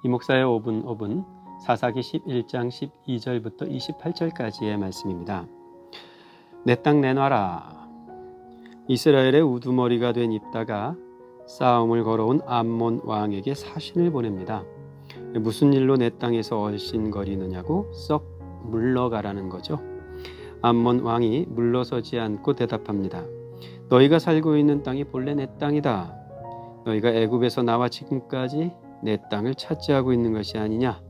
이 목사의 5분 사사기 11장 12절부터 28절까지의 말씀입니다. 내 땅 내놔라. 이스라엘의 우두머리가 된 입다가 싸움을 걸어온 암몬 왕에게 사신을 보냅니다. 무슨 일로 내 땅에서 얼씬거리느냐고 썩 물러가라는 거죠. 암몬 왕이 물러서지 않고 대답합니다. 너희가 살고 있는 땅이 본래 내 땅이다. 너희가 애굽에서 나와 지금까지 내 땅을 차지하고 있는 것이 아니냐.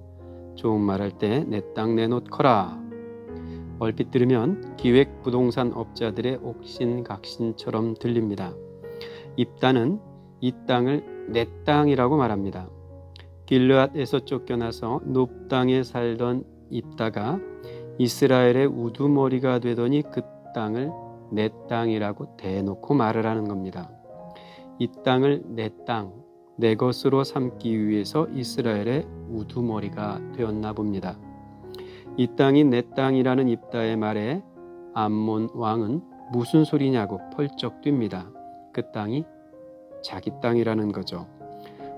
좋은 말할 때 내 땅 내놓거라. 얼핏 들으면 기획 부동산 업자들의 옥신각신처럼 들립니다. 입다는 이 땅을 내 땅이라고 말합니다. 길르앗에서 쫓겨나서 놉 땅에 살던 입다가 이스라엘의 우두머리가 되더니 그 땅을 내 땅이라고 대놓고 말을 하는 겁니다. 이 땅을 내 땅, 내 것으로 삼기 위해서 이스라엘의 우두머리가 되었나 봅니다. 이 땅이 내 땅이라는 입다의 말에 암몬 왕은 무슨 소리냐고 펄쩍 뜁니다. 그 땅이 자기 땅이라는 거죠.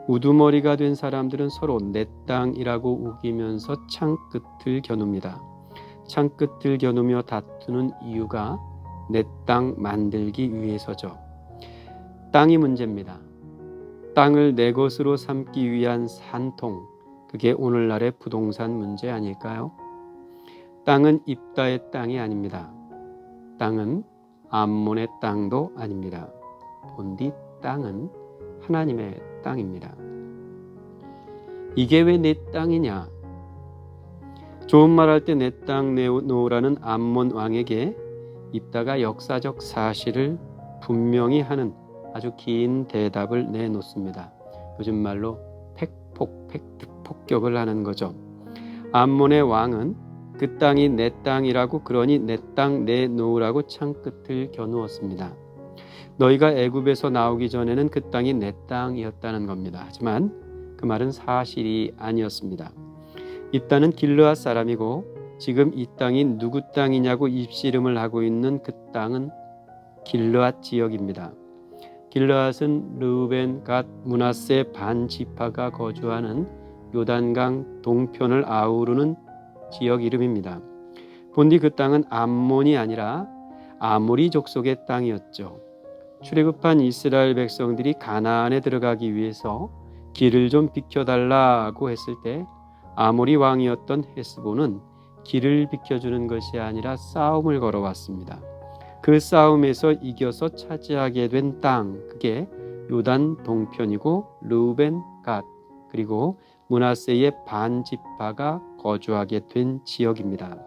우두머리가 된 사람들은 서로 내 땅이라고 우기면서 창끝을 겨눕니다. 창끝을 겨누며 다투는 이유가 내 땅 만들기 위해서죠. 땅이 문제입니다. 땅을 내 것으로 삼기 위한 산통, 그게 오늘날의 부동산 문제 아닐까요? 땅은 입다의 땅이 아닙니다. 땅은 암몬의 땅도 아닙니다. 본디 땅은 하나님의 땅입니다. 이게 왜 내 땅이냐? 좋은 말할 때 내 땅 내놓으라는 암몬 왕에게 입다가 역사적 사실을 분명히 하는 아주 긴 대답을 내놓습니다. 요즘 말로 팩폭폭격을 하는 거죠. 암몬의 왕은 그 땅이 내 땅이라고 그러니 내 땅 내놓으라고 창끝을 겨누었습니다. 너희가 애굽에서 나오기 전에는 그 땅이 내 땅이었다는 겁니다. 하지만 그 말은 사실이 아니었습니다. 입다는 길르앗 사람이고 지금 이 땅이 누구 땅이냐고 입씨름을 하고 있는 그 땅은 길르앗 지역입니다. 길르앗은 르우벤, 갓, 므낫세 반 지파가 거주하는 요단강 동편을 아우르는 지역 이름입니다. 본디 그 땅은 암몬이 아니라 아모리 족속의 땅이었죠. 출애굽한 이스라엘 백성들이 가나안에 들어가기 위해서 길을 좀 비켜달라고 했을 때 아모리 왕이었던 헤스본은 길을 비켜주는 것이 아니라 싸움을 걸어왔습니다. 그 싸움에서 이겨서 차지하게 된 땅, 그게 요단 동편이고 르우벤, 갓, 그리고 므낫세의 반 지파가 거주하게 된 지역입니다.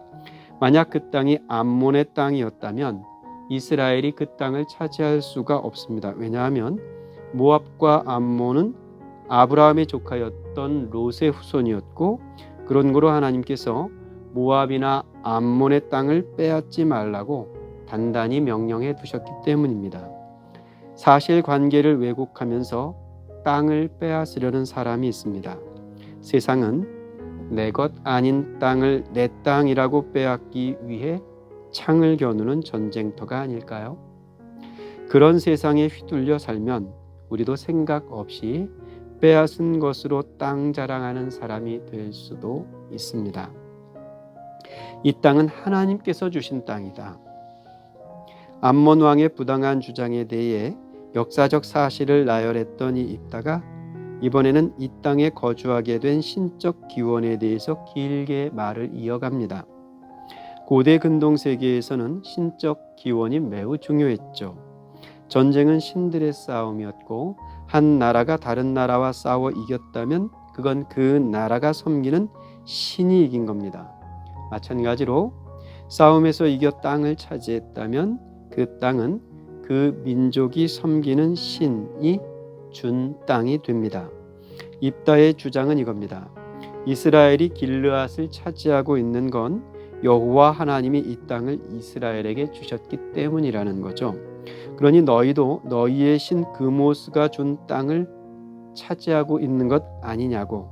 만약 그 땅이 암몬의 땅이었다면 이스라엘이 그 땅을 차지할 수가 없습니다. 왜냐하면 모압과 암몬은 아브라함의 조카였던 롯의 후손이었고 그런 거로 하나님께서 모압이나 암몬의 땅을 빼앗지 말라고 단단히 명령해 두셨기 때문입니다. 사실관계를 왜곡하면서 땅을 빼앗으려는 사람이 있습니다. 세상은 내 것 아닌 땅을 내 땅이라고 빼앗기 위해 창을 겨누는 전쟁터가 아닐까요? 그런 세상에 휘둘려 살면 우리도 생각 없이 빼앗은 것으로 땅 자랑하는 사람이 될 수도 있습니다. 이 땅은 하나님께서 주신 땅이다. 암몬 왕의 부당한 주장에 대해 역사적 사실을 나열했던 이 입다가 이번에는 이 땅에 거주하게 된 신적 기원에 대해서 길게 말을 이어갑니다. 고대 근동 세계에서는 신적 기원이 매우 중요했죠. 전쟁은 신들의 싸움이었고 한 나라가 다른 나라와 싸워 이겼다면 그건 그 나라가 섬기는 신이 이긴 겁니다. 마찬가지로 싸움에서 이겨 땅을 차지했다면 그 땅은 그 민족이 섬기는 신이 준 땅이 됩니다. 입다의 주장은 이겁니다. 이스라엘이 길르앗을 차지하고 있는 건 여호와 하나님이 이 땅을 이스라엘에게 주셨기 때문이라는 거죠. 그러니 너희도 너희의 신 그모스가 준 땅을 차지하고 있는 것 아니냐고,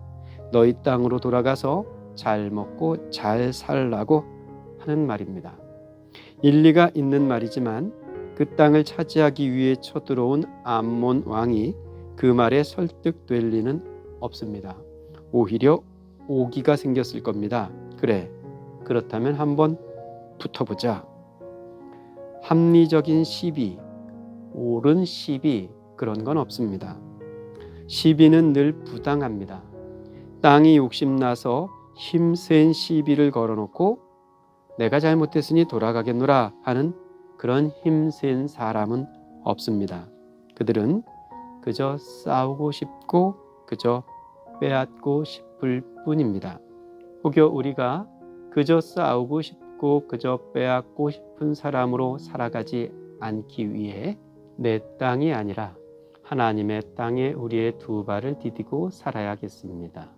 너희 땅으로 돌아가서 잘 먹고 잘 살라고 하는 말입니다. 일리가 있는 말이지만 그 땅을 차지하기 위해 쳐들어온 암몬 왕이 그 말에 설득될 리는 없습니다. 오히려 오기가 생겼을 겁니다. 그래, 그렇다면 한번 붙어보자. 합리적인 시비, 옳은 시비, 그런 건 없습니다. 시비는 늘 부당합니다. 땅이 욕심나서 힘센 시비를 걸어놓고 내가 잘못했으니 돌아가겠노라 하는 그런 힘센 사람은 없습니다. 그들은 그저 싸우고 싶고 그저 빼앗고 싶을 뿐입니다. 혹여 우리가 그저 싸우고 싶고 그저 빼앗고 싶은 사람으로 살아가지 않기 위해 내 땅이 아니라 하나님의 땅에 우리의 두 발을 디디고 살아야겠습니다.